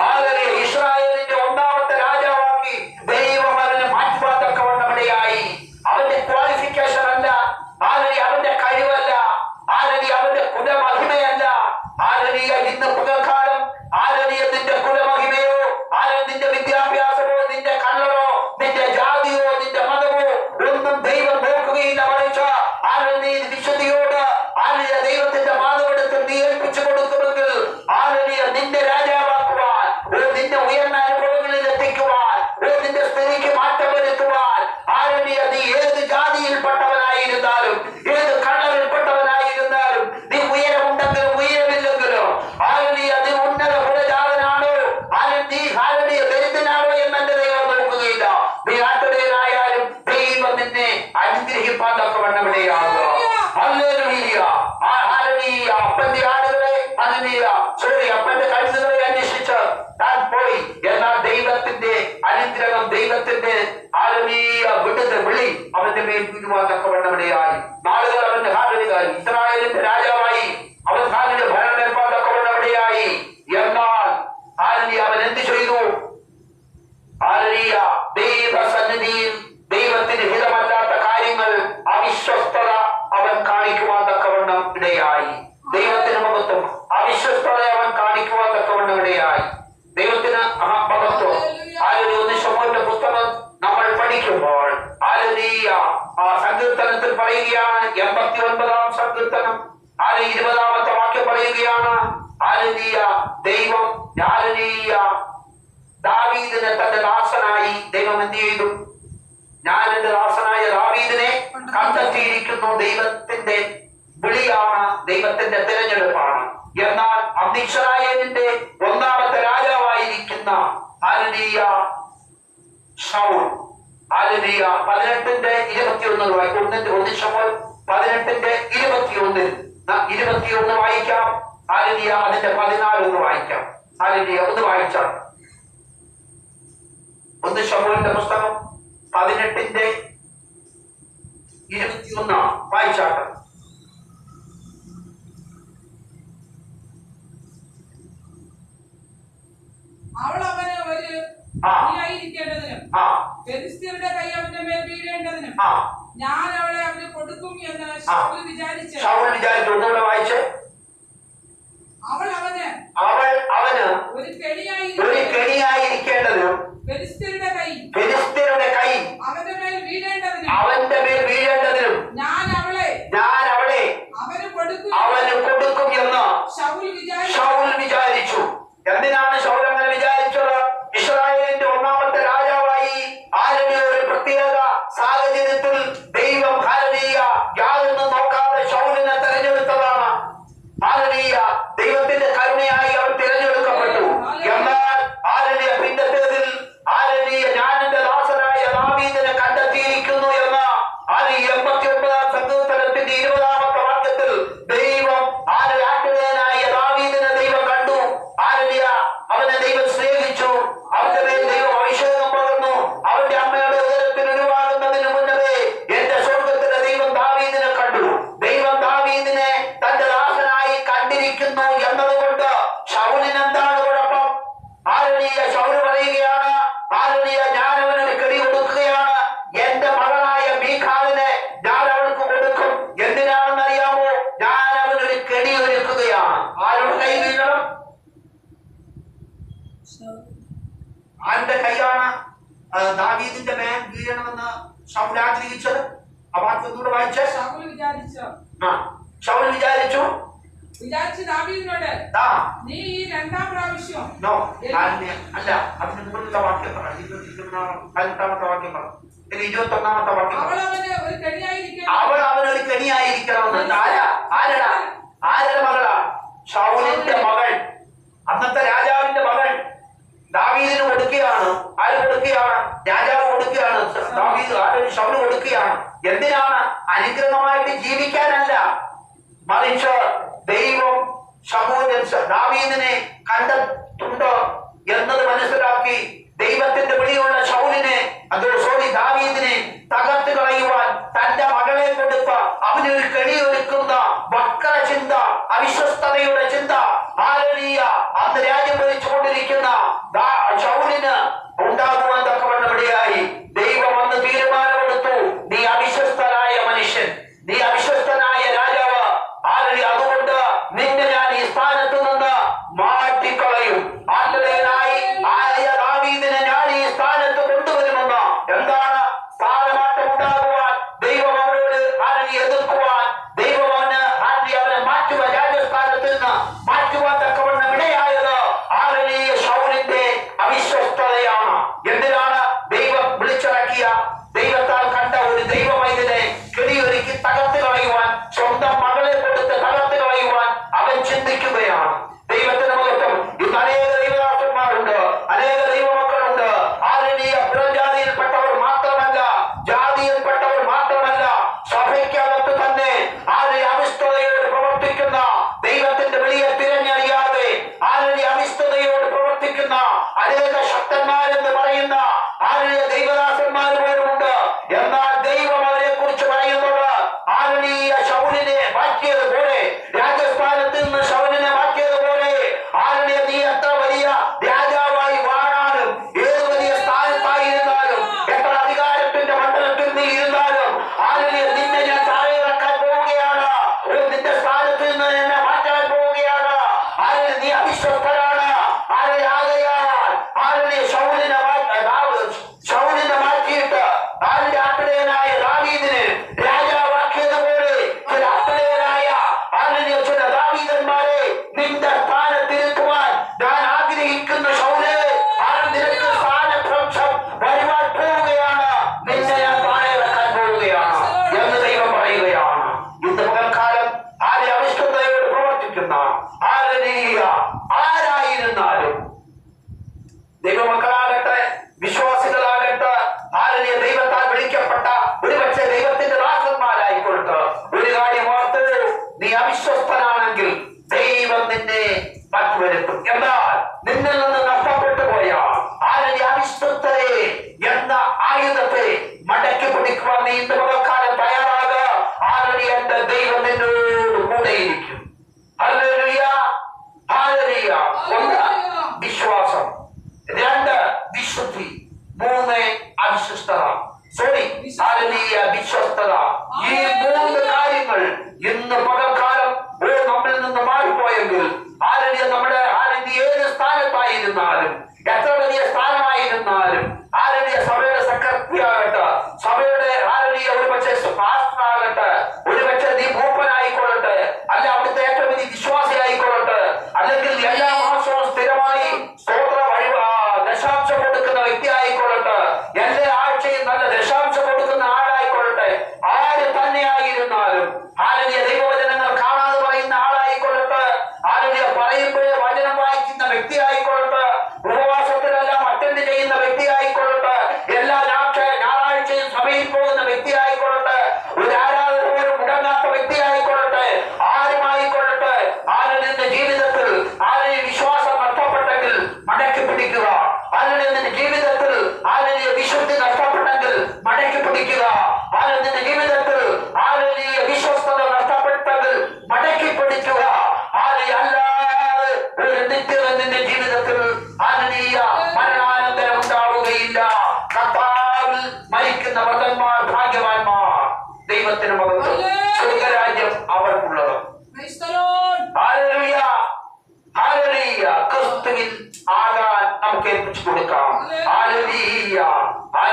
ആരനീയ ഇസ്രായേലിന്റെ ഒന്നാമത്തെ രാജാവാക്കി ദൈവം അവനെ മാറ്റുവാൻ തക്കവണ്ണം ഇടയായി. അവന്റെ ക്വാളിഫിക്കേഷൻ അല്ല, ആരനീയ അവന്റെ കഴിവല്ല, ആരനീയ അവന്റെ കുലമഹിമയല്ല. ആരനീയ ഇന്ന് പുകൽക്കാലം ആരനീയ നിന്റെ കുലമഹിമയോ, നിന്റെ വിദ്യാഭ്യാസമോ, നിന്റെ കണ്ണറോ, നിന്റെ ജാതിയോ, നിന്റെ മതമോ ഒന്നും ദൈവം നോക്കുകയില്ല. മറിച്ച് ആരനീയ വിശുദ്ധിയോട് ആരനീയ ദൈവത്തിന്റെ മാതൃകത്തിൽ നീ ഏൽപ്പിച്ചു കൊടുക്കുമെങ്കിൽ ആരനീയ നിന്റെ രാജാവാക്കുവാൻ, നിന്നെ ഉയർന്ന അനുഭവങ്ങളിൽ എത്തിക്കുവാൻ, നിന്റെ സ്ഥിതിക്ക് മാറ്റം വരുത്തുവാൻ ആരനീയ നീ ഏത് ജാതിയിൽപ്പെട്ടവനായിരുന്നാലും, ഏത് കണ്ണറിൽപ്പെട്ടവനായിരുന്നാലും, നീ ഉയരമുണ്ടെങ്കിലും ഉയരമില്ലെങ്കിലും, ആരനീയ നീ ഉന്നത കുലജാതനാണോ, നീ ആരനീയ ദരിദ്രനാണോ എന്നെ ദൈവം നോക്കുകയില്ല. നീ ആട്ടുടേനായാലും ദൈവം നിന്നെ അനുഗ്രഹിപ്പാൻ തക്കവണ്ണം ഇടയാകുക. അപ്പന്റെ ആടുകളെ അപ്പന്റെ കഴുതുകളെ അന്വേഷിച്ച് താൻ പോയി. എന്നാൽ ദൈവത്തിന്റെ അനുഗ്രഹം, ദൈവത്തിന്റെ ആരനീയ വിളി അവന്റെ മേൽ വീഴുവാൻ തക്കവണ്ണം ഇടയായി. നാളുകൾ അവന്റെ ഹാരണികായി ഇസ്രായേലിന്റെ രാജാവായി അവൻ ഹാരന്റെ ഭരണം ഏൽപ്പാൻ തക്കവണ്ണം ഇടയായി. എന്നാൽ ആരനീയ അവൻ എന്ത് ചെയ്തു? ആരനീയ ദൈവസന്നിധിയിൽ ദൈവത്തിന് ഹിതമല്ലാത്ത കാര്യങ്ങൾ, അവിശ്വസ്തത അവൻ കാണിക്കുവാൻ തക്കവണ്ണം ഇടയായി. ദൈവത്തിന് മഹത്വം. അവിശ്വസ്തത അവൻ കാണിക്കുവാൻ തക്കവണ്ണം ഇടയായി. ദൈവത്തിന് മഹത്വം. ആരനീയ ഒന്ന് ശമൂവേലിന്റെ പുസ്തകം നമ്മൾ പഠിക്കുമ്പോൾ ആരനീയ സങ്കീർത്തനത്തിൽ പറയുകയാണ്, 89-ാം സങ്കീർത്തനം 20-ാമത്തെ വാക്യം പറയുകയാണ്, ആരനീയ ദൈവം ആരനീയ ദാവീദിനെ തന്റെ ദാസനായി ദൈവം എന്ത് ചെയ്തു? ഞാൻ എന്റെ ദാസനായ ദാവീദിനെ കണ്ടെത്തിയിരിക്കുന്നു. ദൈവത്തിന്റെ വിളിയാണ്, ദൈവത്തിന്റെ തിരഞ്ഞെടുപ്പാണ്. എന്നാൽ അന്ന് ഇസ്രായേലിന്റെ ഒന്നാമത്തെ രാജാവായിരിക്കുന്ന ആരനീയ ശൗൽ, ആരനീയ 18:21 1 ശമൂവേൽ 18:21 വായിക്കാം. ആരനീയ അതിന്റെ 14 വായിക്കാം. ആരനീയ ഒന്ന് വായിച്ചാൽ 1 ശമൂവേലിന്റെ പുസ്തകം 18:21 വായിച്ചാട്ടെ. അവൾ അവന് ഒരു ായിരിക്കേണ്ടതിനും ഫെലിസ്ത്യരുടെ കൈ അവന്റെ മേൽ വീഴേണ്ടതിനും ഞാൻ അവളെ അവന് കൊടുക്കും എന്ന് ശൗൽ വിചാരിച്ചു. അവൾ അവന് ഒരു കെണിയായിരിക്കേണ്ടതിനും ഫെലിസ്ത്യരുടെ കൈ അവന്റെ മേൽ വീഴേണ്ടതിനും ഞാൻ അവളെ അവന് കൊടുക്കും എന്ന് ശൗൽ വിചാരിച്ചു. എന്തിനാണ് ശൗൽ അങ്ങനെ വിചാരിച്ചത്? ഇസ്രായേലിന്റെ ഒന്നാമത്തെ രാജാവായി ആരനീയ ഒരു പ്രത്യേക സാഹചര്യത്തിൽ ദൈവം യാതൊന്നും നോക്കാതെ ശൗലിനെ ദാവീദിന്റെ മേൽ വീഴണമെന്ന് ശൗൽ ആഗ്രഹിച്ചത്? ആ വാക്ക് ഒന്നുകൂടെ വായിച്ചേ. ശൗൽ വിചാരിച്ചു ദാവീദിനോട്, നീ ഈ രണ്ടാം പ്രാവശ്യം അല്ല, അതിന് മുകളിലുള്ള വാക്യം പറ. 18-ാമത്തെ വാക്യം പറ. 21-ാമത്തെ വാക്യം. അവൾ അവനൊരു കെണിയായിരിക്കണമെന്ന്. ആരുടെ മകളാ? ശൗലിന്റെ മകൾ, അന്നത്തെ രാജാവിന്റെ മകൾ ദാവീദിന് കൊടുക്കുകയാണ്. ആര് കൊടുക്കുകയാണ്? രാജാവ് കൊടുക്കുകയാണ്. ദാവീദ് ശൗല് കൊടുക്കുകയാണ്. എന്തിനാണ്? അനുഗ്രഹമായിട്ട് ജീവിക്കാനല്ല, മറിച്ച് ദൈവം ദാവീദിനെ കണ്ടിട്ടുണ്ട് എന്നത് മനസ്സിലാക്കി ദൈവത്തിന്റെ വിളിയുള്ള ശൗലിനെ ദാവീദിനെ തകർത്ത് കളയുവാൻ തന്റെ മകളെ കൊടുത്ത് അവനൊരു കെണിയൊരുക്കുന്ന വക്ര ചിന്ത, അവിശ്വസ്തതയുടെ ചിന്ത അന്ന് രാജ്യം ഭരിച്ചുകൊണ്ടിരിക്കുന്ന ശൗലിന് ഉണ്ടാകുവാൻ തക്കവണ്ണമിടയായി. ദൈവം അന്ന് തീരുമാനമെടുത്തു, നീ അവിശ്വസ്തനായ മനുഷ്യൻ, നീ അവിശ്വസ്തനായ രാജാവ്, അതുകൊണ്ട് നിന്നെ ഞാൻ ഈ സ്ഥാനത്ത് നിന്ന് മാറ്റിക്കളയും. ദാവീദിനെ ഞാൻ ഈ സ്ഥാനത്ത് കൊണ്ടുവരുമെന്ന്. എന്താണ് സ്ഥാനമാറ്റം ഉണ്ടാകുവാൻ? ദൈവം അവരോട് എതിർക്കുവാൻ, ദൈവം അവനെ മാറ്റുവാൻ, രാജസ്ഥാനത്ത് നിന്ന് മാറ്റുവാൻ തക്കവണ്ണം ഇടയായത് ശൗലിന്റെ അവിശ്വസ്തതയാണ്. എന്തിനാണ്? ദൈവം വിളിച്ചിറക്കിയ, ദൈവത്താൽ കണ്ട ഒരു ദൈവമൈതിനെ കെണിയൊരുക്കി തകർത്ത് കളയുവാൻ, സ്വന്തം മകളെ കൊടുത്ത് തകർത്ത് കളയുവാൻ അവൻ ചിന്തിക്കുകയാണ്. ദൈവത്തിന്റെ മഹത്വം. ഇന്ന് അനേക ദൈവദാസന്മാരുണ്ട്, അനേക ദൈവമക്കളുണ്ട്. പുറംജാതിയിൽപ്പെട്ടവർ മാത്രമല്ല, ജാതിയിൽപ്പെട്ടവർ മാത്രമല്ല, സഭയ്ക്കകത്ത് തന്നെ അവിശ്വസ്തതയോട് പ്രവർത്തിക്കുന്ന, ദൈവത്തിന്റെ വിളിയെ തിരഞ്ഞറിയാതെ അവിശ്വസ്തതയോട് പ്രവർത്തിക്കുന്ന അനേക ശക്തന്മാരെന്ന് പറയുന്ന ദൈവദാസന്മാർ പോലുമുണ്ട്. എന്നാൽ ദൈവം അവരെ കുറിച്ച് പറയുന്നത് ശൗലിനെ മാറ്റിയതുപോലെ, രാജസ്ഥാനത്ത് നിന്ന് ശൗലിനെ മാറ്റിയതുപോലെ നീ എത്ര വലിയ രാജാവായി വാഴാനും, ഏത് വലിയ സ്ഥാനത്തായിരുന്നാലും, എത്ര അധികാരത്തിന്റെ മണ്ഡലത്തിൽ നീ ഇരുന്നാലും നിന്നെ ഞാൻ താഴെ ഇറക്കാൻ പോവുകയാണ്. നിന്റെ സ്ഥാനത്ത് നിന്ന് എന്നെ മാറ്റാൻ പോവുകയാണ്. നീ അവിശ്വസ്തനാണ്. ശൗലിനെ മാറ്റിയിട്ട് ആട്ടിടയനായ ദാവീദിനെ രാജാവാക്കിയതുപോലെ ചില ആട്ടിടയനായ ചില ദാവീദന്മാരെ നിന്റെ സ്ഥാനത്തിരുത്തുവാൻ ഞാൻ ആഗ്രഹിക്കുന്ന ശൗലേ, നിനക്ക് സ്ഥാനഭ്രംശം വരുവാൻ പോവുകയാണ്. നിന്നെ ഞാൻ താഴെ ഇറക്കാൻ പോവുകയാണ് എന്ന് ദൈവം പറയുകയാണ്. ഇന്ന് പകൽക്കാലം അവിശ്വസ്തയോട് പ്രവർത്തിക്കുന്ന ആരായിരുന്നാലും, ദൈവമക്കളാകട്ടെ, വിശ്വാസികളാകട്ടെ, ദൈവത്താൽ വിളിക്കപ്പെട്ട ഒരുപക്ഷെ ദൈവത്തിന്റെ ദാസന്മാരായിക്കൊടുത്ത് ഒരു കാര്യം ഓർത്ത്, നീ അവിശ്വസ്തനാണെങ്കിൽ ദൈവം നിന്നെ മാറ്റിവരുത്തും. എന്നാൽ നിന്നിൽ നിന്ന് നഷ്ടപ്പെട്ടു പോയ അവിശ്വസ്തയെ എന്ന ആയുധത്തെ മടക്കി പിടിക്കുവാൻ നീ ഇന്ന് പകൽക്കാലം തയ്യാറാകുക. എന്റെ ദൈവം നിന്നോട് കൂടെയിരിക്കും. ഒന്ന് വിശ്വാസം, 2 വിശുദ്ധി, 3 അവിശ്വസ്തത. വിശ്വസ്തത. ഈ 3 കാര്യങ്ങൾ ഇന്ന് പകൽക്കാലം നമ്മിൽ നിന്ന്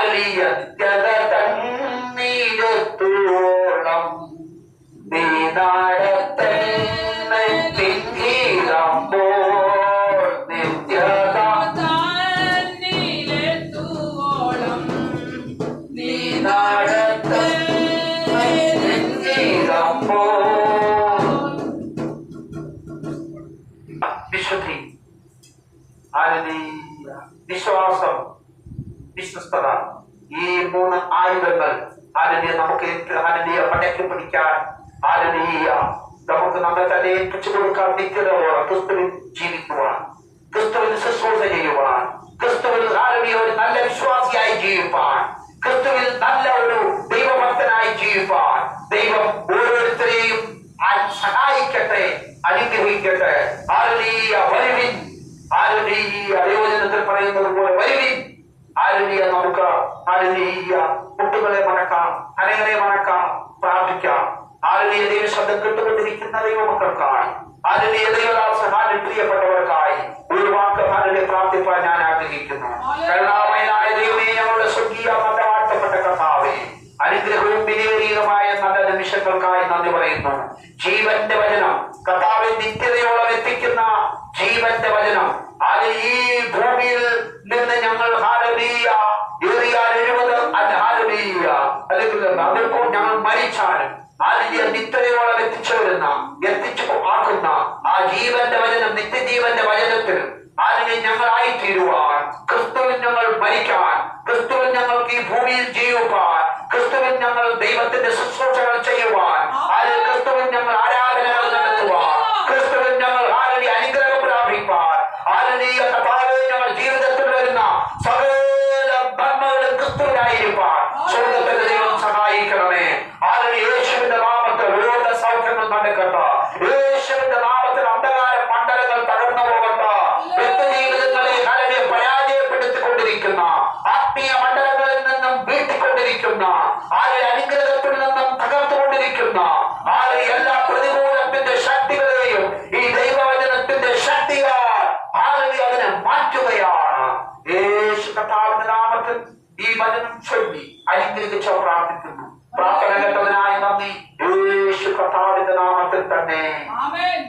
ഹല്ലേലൂയ. നിത്യത തന്നിലെത്തുവോളം നീ നടത്തുന്ന തിങ്കിടുമ്പോൾ നിത്യത തന്നിലെത്തുവോളം നീ നടത്തുന്ന തിങ്കിടുമ്പോൾ വിശുദ്ധി, ഹല്ലേലൂയ, വിശ്വാസം, വിശ്വസ്തത, ഈ 3 ആയുധങ്ങൾ ഹല്ലേലൂയ നമുക്ക് ഹല്ലേലൂയ മടക്കി പിടിക്കാൻ ഹല്ലേലൂയ നമുക്ക് നമ്മെ തന്നെ ഏൽപ്പിച്ചു കൊടുക്കാൻ നിത്യതയോടെ ക്രിസ്തുവിൽ ജീവിക്കുവാൻ, ക്രിസ്തുവിൽ ശുശ്രൂഷ ചെയ്യുവാൻ, ക്രിസ്തുവിൽ ഹല്ലേലൂയ ഒരു നല്ല വിശ്വാസിയായി ജീവിപ്പാൻ, ക്രിസ്തുവിൽ നല്ല ഒരു ദൈവഭക്തനായി ജീവിപ്പാൻ ദൈവം ഓരോരുത്തരെയും സഹായിക്കട്ടെ, അനുഗ്രഹിക്കട്ടെ. ഹല്ലേലൂയ. വരുവിൻ, ഹല്ലേലൂയ. ദൈവവചനത്തിൽ പറയുന്നത് പോലെ വരുവിൻ. ഹല്ലേലൂയ. നമുക്ക് ഹല്ലേലൂയ കുട്ടികളെ മടക്കാം, അനങ്ങളെ മടക്കാം, പ്രാർത്ഥിക്കാം. ഹല്ലേലൂയ. ദൈവശബ്ദം കേട്ടുകൊണ്ടിരിക്കുന്ന ദൈവമക്കൾക്കായി, ഹല്ലേലൂയ ദൈവദാസനായ പ്രിയപ്പെട്ടവർക്കായി ഒരു വാക്ക് ഹല്ലേലൂയ പ്രാർത്ഥിപ്പാൻ ഞാൻ ആഗ്രഹിക്കുന്നു. കരുണാമയനായ ദൈവമേ, ഞങ്ങളുടെ സ്വർഗീയ മതവാഴ്ത്തപ്പെട്ട കർത്താവേ, അനുഗ്രഹവും വിലയേറിയതുമായ നല്ല നിമിഷങ്ങൾക്കായി നന്ദി പറയുന്നു. ജീവന്റെ വചനം കർത്താവെ നിത്യതയോളം എത്തിക്കുന്ന ജീവന്റെ വചനം ഈ ഭൂമിയിൽ നിന്ന് ഞങ്ങൾ ഹല്ലേലൂയ ഏറിയാൽ 70 ഹല്ലേലൂയ അല്ലെങ്കിൽ അതിപ്പോൾ ഞങ്ങൾ മരിച്ചാലും ഹല്ലേലൂയ നിത്യതയോളം എത്തിച്ചു ആക്കുന്ന ആ ജീവന്റെ വചനം, നിത്യജീവന്റെ വചനത്തിൽ ഹല്ലേലൂയ ഞങ്ങളായി തീരുവാൻ, ക്രിസ്തുവിൽ ഞങ്ങൾ മരിക്കാൻ, ക്രിസ്തുവിൽ ഞങ്ങൾക്ക് ഈ ഭൂമിയിൽ ജീവിപ്പാൻ, ക്രിസ്തുവിൽ ഞങ്ങൾ ദൈവത്തിന്റെ ശുശ്രൂഷകൾ ചെയ്യുവാൻ, ക്രിസ്തുവിൽ ഞങ്ങൾ ആരാധനകൾ നടത്തുവാൻ, ക്രിസ്തുവിൽ ഞങ്ങൾ ഹല്ലേലൂയ അനുഗ്രഹം പ്രാപിപ്പാൻ, ഹല്ലേലൂയ കർത്താവേ ഞങ്ങൾ ജീവിതത്തിൽ വരുന്ന സകല നന്മകളും ക്രിസ്തുവിനായിരിക്കാൻ സ്വർഗ്ഗത്തിന്റെ ദൈവം സഹായിക്കണമേ. ഹല്ലേലൂയ. യേശുവിന്റെ നാമത്തിൽ രോഗ സൗഖ്യങ്ങൾ നടക്കട്ടെ. യേശുവിന്റെ നാമത്തിൽ അന്ധകാര മണ്ഡലങ്ങൾ തകർന്നു പോകട്ടെ. വ്യക്തിജീവിതങ്ങളെ ഹല്ലേലൂയ പരാജയപ്പെടുത്തിക്കൊണ്ടിരിക്കുന്ന ആത്മീയ മണ്ഡലങ്ങളിൽ നിന്നും വീട്ടിക്കൊണ്ടിരിക്കുന്ന അനുഗ്രഹത്തിൽ നിന്നും തകർത്തുകൊണ്ടിരിക്കുന്ന എല്ലാ പ്രതികൂലത്തിന്റെ ശക്തികളെയും ഈ ദൈവവചനത്തിന്റെ ശക്തിയാൽ അതിനെ മാറ്റുകയാണ്. യേശു കർത്താവിന്റെ നാമത്തിൽ ഈ വചനം ചൊല്ലി അനുഗ്രഹിച്ച് പ്രാർത്ഥിക്കുന്നു. പ്രാർത്ഥന കേട്ടതിനായി നന്ദി. യേശു കർത്താവിന്റെ നാമത്തിൽ തന്നെ. ആമേൻ.